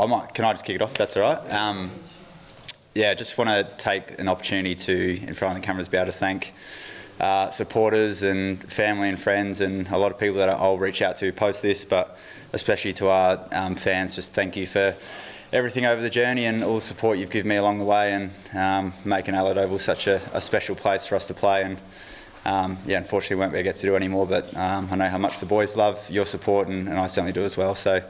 Can I just kick it off if that's all right? Yeah, just want to take an opportunity to, in front of the cameras, be able to thank supporters and family and friends and a lot of people that I'll reach out to post this, but especially to our fans, just thank you for everything over the journey and all the support you've given me along the way, and making Adelaide Oval such a special place for us to play. And yeah, unfortunately won't be able to get to do anymore, but I know how much the boys love your support, and I certainly do as well. So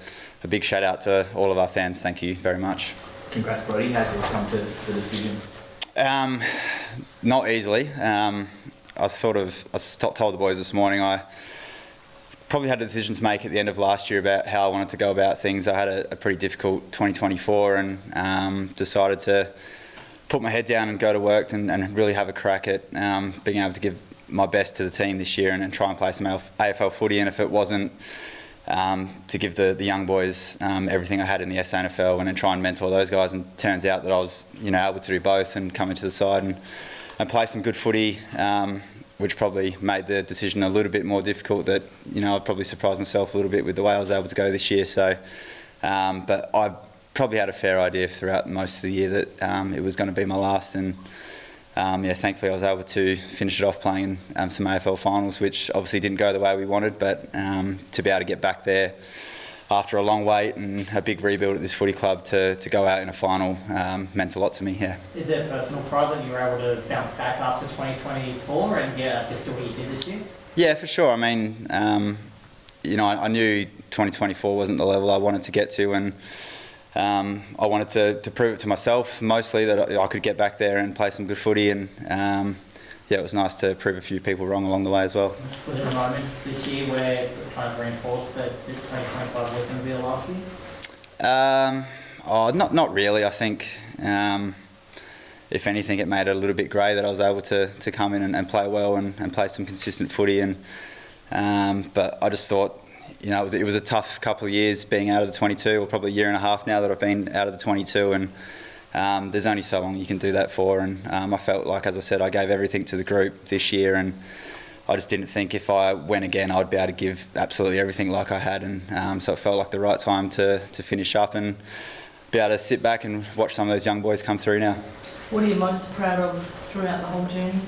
a big shout out to all of our fans. Thank you very much. Congrats, Brodie. How did you come to the decision? Not easily. I told the boys this morning I probably had a decision to make at the end of last year about how I wanted to go about things. I had a pretty difficult 2024 and decided to put my head down and go to work and really have a crack at being able to give my best to the team this year and try and play some AFL footy. And if it wasn't to give the young boys everything I had in the SANFL and then try and mentor those guys, and it turns out that I was able to do both and come into the side and play some good footy, which probably made the decision a little bit more difficult. That I probably surprised myself a little bit with the way I was able to go this year. So, but I probably had a fair idea throughout most of the year that it was going to be my last, and yeah, thankfully I was able to finish it off playing some AFL finals, which obviously didn't go the way we wanted, but to be able to get back there after a long wait and a big rebuild at this footy club to go out in a final meant a lot to me. Yeah. Is there personal pride that you were able to bounce back after 2024 and just do what you did this year? Yeah, for sure. I mean, I knew 2024 wasn't the level I wanted to get to, and I wanted to prove it to myself mostly that I could get back there and play some good footy, and yeah, it was nice to prove a few people wrong along the way as well. Was there a moment this year where it kind of reinforced that this 2025 was going to be the last year? Not really. I think if anything, it made it a little bit grey that I was able to come in and play well and play some consistent footy, and but I just thought, it was a tough couple of years being out of the 22, or probably a year and a half now that I've been out of the 22, and there's only so long you can do that for, and I felt like, as I said, I gave everything to the group this year, and I just didn't think if I went again I'd be able to give absolutely everything like I had, and so it felt like the right time to finish up and be able to sit back and watch some of those young boys come through now. What are you most proud of throughout the whole journey?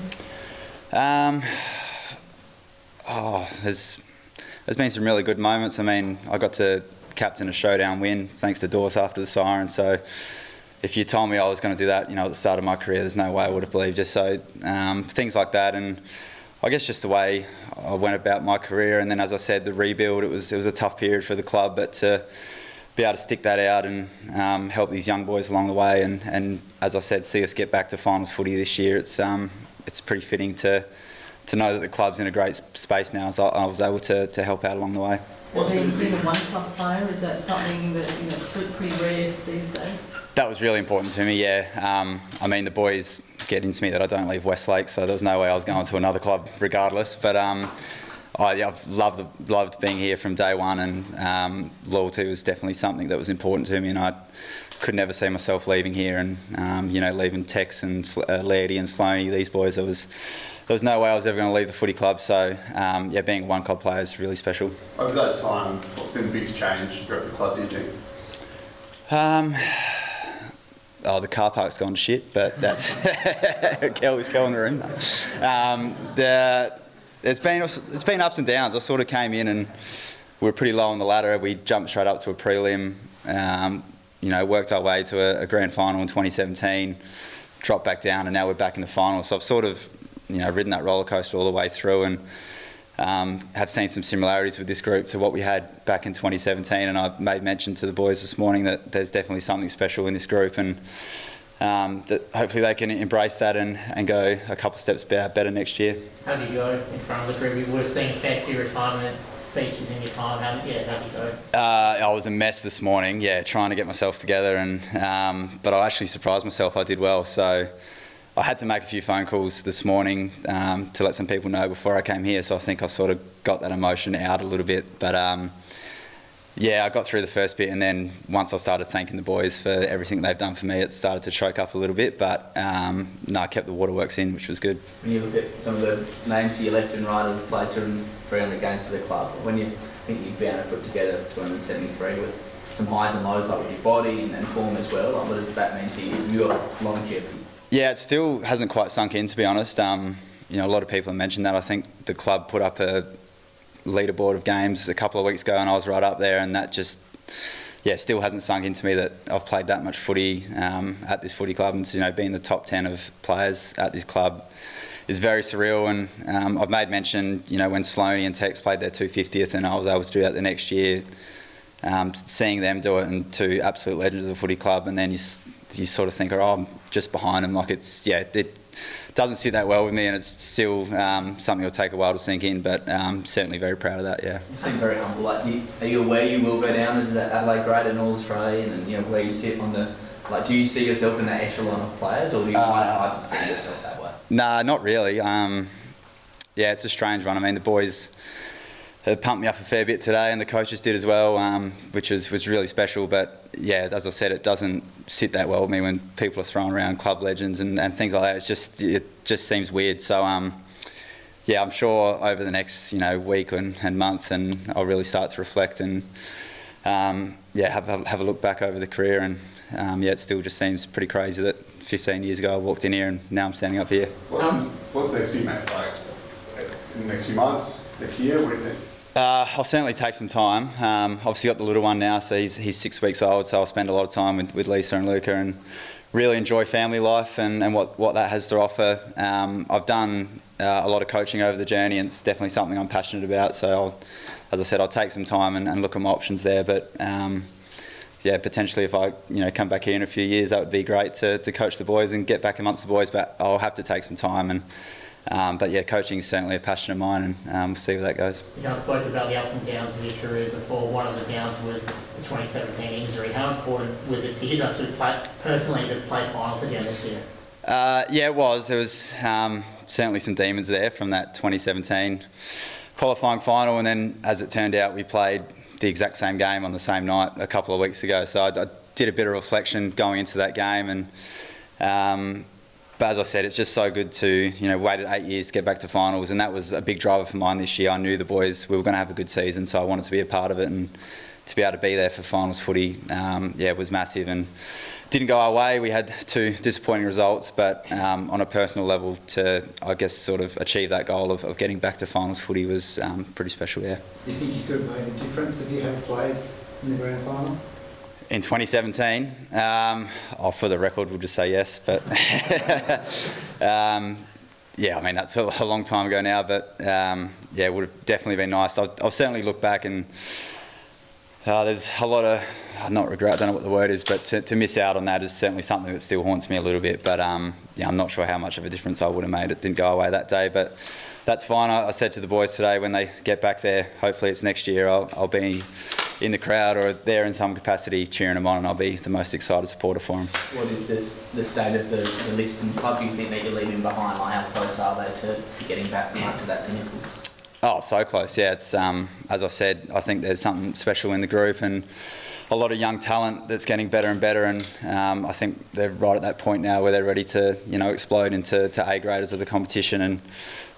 There's been some really good moments. I mean, I got to captain a showdown win thanks to Dorse after the siren. So if you told me I was going to do that, at the start of my career, there's no way I would have believed you. So things like that, and I guess just the way I went about my career. And then, as I said, the rebuild, it was a tough period for the club, but to be able to stick that out and help these young boys along the way, and as I said, see us get back to finals footy this year, it's pretty fitting to know that the club's in a great space now, so I was able to help out along the way. Well, being a one-club player, is that something that it's pretty rare these days? That was really important to me, yeah. I mean, the boys get into me that I don't leave Westlake, so there was no way I was going to another club regardless. But I've loved being here from day one, and loyalty was definitely something that was important to me, and I could never see myself leaving here, and leaving Tex and Lairdy and Sloaney, these boys, there was no way I was ever going to leave the footy club. So yeah, being a one club player is really special. Over that time, what's been the biggest change throughout the club, do you think? The car park's gone to shit, but that's Kelly's in the room. It's been ups and downs. I sort of came in and we were pretty low on the ladder. We jumped straight up to a prelim. Worked our way to a grand final in 2017, dropped back down, and now we're back in the final. So I've sort of ridden that roller coaster all the way through, and have seen some similarities with this group to what we had back in 2017, and I made mention to the boys this morning that there's definitely something special in this group, and that hopefully they can embrace that and go a couple of steps better next year. How do you go in front of the group? You would have seen a fair few retirement speeches in your time. How do you go? I was a mess this morning, trying to get myself together, and but I actually surprised myself. I did well, so I had to make a few phone calls this morning to let some people know before I came here, so I think I sort of got that emotion out a little bit. But I got through the first bit, and then once I started thanking the boys for everything they've done for me, it started to choke up a little bit. But I kept the waterworks in, which was good. When you look at some of the names to your left and right who've played 300 games for the club, when you think you've been able to put together 273 with some highs and lows, like with your body and form as well. Like, what does that mean to you, your longevity? Yeah, it still hasn't quite sunk in, to be honest. You know, a lot of people have mentioned that. I think the club put up a leaderboard of games a couple of weeks ago and I was right up there, and that just, yeah, still hasn't sunk into me that I've played that much footy at this footy club, and, you know, being the top 10 of players at this club is very surreal. And I've made mention, you know, when Sloaney and Tex played their 250th and I was able to do that the next year, seeing them do it, and two absolute legends of the footy club, and then you sort of think, oh, I'm just behind them. Like, it's, yeah, it doesn't sit that well with me, and it's still something that'll take a while to sink in, but certainly very proud of that, yeah. You seem very humble. Like, are you aware you will go down as the Adelaide grade and All Australian, and, you know, where you sit on the, like, do you see yourself in that echelon of players, or do you find it hard to see yourself that way? Nah, not really. Yeah, it's a strange one. I mean, the boys have pumped me up a fair bit today, and the coaches did as well, which was really special. But yeah, as I said, it doesn't sit that well with me when people are throwing around club legends and things like that. It just seems weird. So yeah, I'm sure over the next, you know, week and month, and I'll really start to reflect and yeah, have a look back over the career. And yeah, it still just seems pretty crazy that 15 years ago I walked in here and now I'm standing up here. What's next for you, mate? Like, in the next few months, next year, what do you think? I'll certainly take some time. Obviously got the little one now, so he's 6 weeks old, so I'll spend a lot of time with Lisa and Luca and really enjoy family life and what that has to offer. I've done a lot of coaching over the journey, and it's definitely something I'm passionate about, so as I said, I'll take some time and look at my options there. But yeah, potentially if I come back here in a few years, that would be great to coach the boys and get back amongst the boys, but I'll have to take some time. And but yeah, coaching is certainly a passion of mine, and we'll see where that goes. You guys spoke about the ups and downs of your career before. One of the downs was the 2017 injury. How important was it for you to actually personally to play finals again this year? Yeah, it was. There was certainly some demons there from that 2017 qualifying final, and then as it turned out, we played the exact same game on the same night a couple of weeks ago. So I did a bit of reflection going into that game, and but as I said, it's just so good to, waited 8 years to get back to finals, and that was a big driver for mine this year. I knew the boys, we were going to have a good season, so I wanted to be a part of it, and to be able to be there for finals footy, it was massive, and didn't go our way. We had 2 disappointing results, but on a personal level, to, I guess, sort of achieve that goal of getting back to finals footy was pretty special, yeah. Do you think you could have made a difference if you had played in the grand final? In 2017, for the record, we'll just say yes. But yeah, I mean, that's a long time ago now. But yeah, it would have definitely been nice. I'll certainly look back, and there's a lot of, not regret, I don't know what the word is, but to miss out on that is certainly something that still haunts me a little bit. But yeah, I'm not sure how much of a difference I would have made. It didn't go away that day, but that's fine. I said to the boys today, when they get back there, hopefully it's next year, I'll be in the crowd or there in some capacity cheering them on, and I'll be the most excited supporter for them. What is the state of the list and club you think that you're leaving behind? Like, how close are they to getting back to that pinnacle? Oh, so close, yeah. It's as I said, I think there's something special in the group and a lot of young talent that's getting better and better, and I think they're right at that point now where they're ready to explode into A graders of the competition, and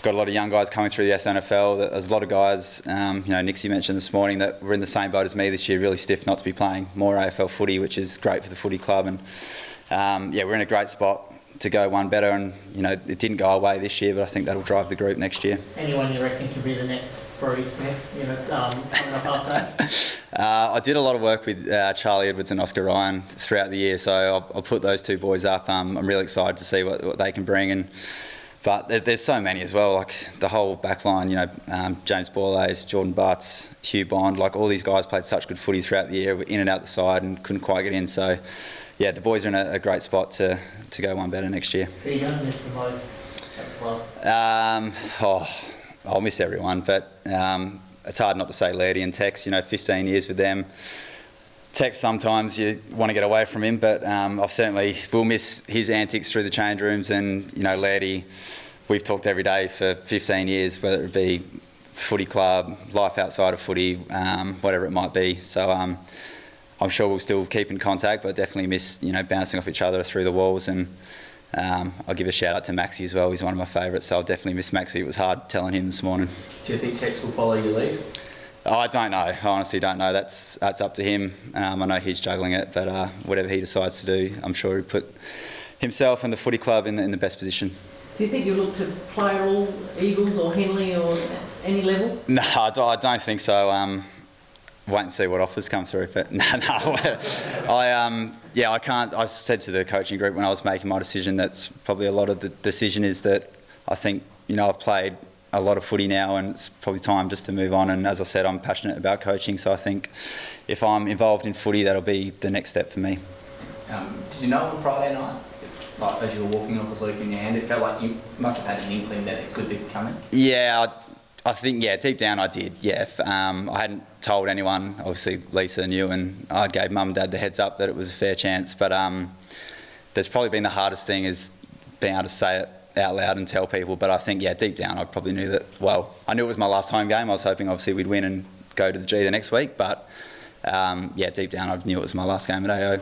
got a lot of young guys coming through the SNFL. There's a lot of guys, Nixie mentioned this morning, that were in the same boat as me this year, really stiff not to be playing more AFL footy, which is great for the footy club, and yeah, we're in a great spot to go one better, and it didn't go our way this year, but I think that'll drive the group next year. Anyone you reckon could be the next Brodie Smith, coming up after that? I did a lot of work with Charlie Edwards and Oscar Ryan throughout the year, so I'll put those 2 boys up. I'm really excited to see what they can bring, but there's so many as well, like the whole back line, James Borlase, Jordan Butts, Hugh Bond, like all these guys played such good footy throughout the year, in and out the side and couldn't quite get in, so yeah, the boys are in a great spot to go one better next year. Who are you going to miss the most at the club? I'll miss everyone, but it's hard not to say Lairdy and Tex, 15 years with them. Tex, sometimes you want to get away from him, but I certainly will miss his antics through the change rooms, and Lairdy, we've talked every day for 15 years, whether it be footy club, life outside of footy, whatever it might be. So I'm sure we'll still keep in contact, but definitely miss bouncing off each other through the walls. And I'll give a shout out to Maxie as well. He's one of my favourites, so I'll definitely miss Maxie. It was hard telling him this morning. Do you think Tex will follow your lead? Oh, I don't know. I honestly don't know. That's up to him. I know he's juggling it, but whatever he decides to do, I'm sure he'll put himself and the footy club in the best position. Do you think you'll look to play all Eagles or Henley or at any level? No, I don't think so. Wait and see what offers come through. But no, I can't. I said to the coaching group when I was making my decision, that's probably a lot of the decision is that I think, I've played a lot of footy now and it's probably time just to move on. And as I said, I'm passionate about coaching, so I think if I'm involved in footy, that'll be the next step for me. Did you know on Friday night, like as you were walking off with Luke in your hand, it felt like you must have had an inkling that it could be coming? Yeah, I think, deep down I did, yeah. I hadn't told anyone. Obviously Lisa knew and I gave mum and dad the heads up that it was a fair chance. But there's probably been the hardest thing is being able to say it out loud and tell people. But I think, deep down I probably knew that, I knew it was my last home game. I was hoping obviously we'd win and go to the G the next week. But deep down I knew it was my last game at AO.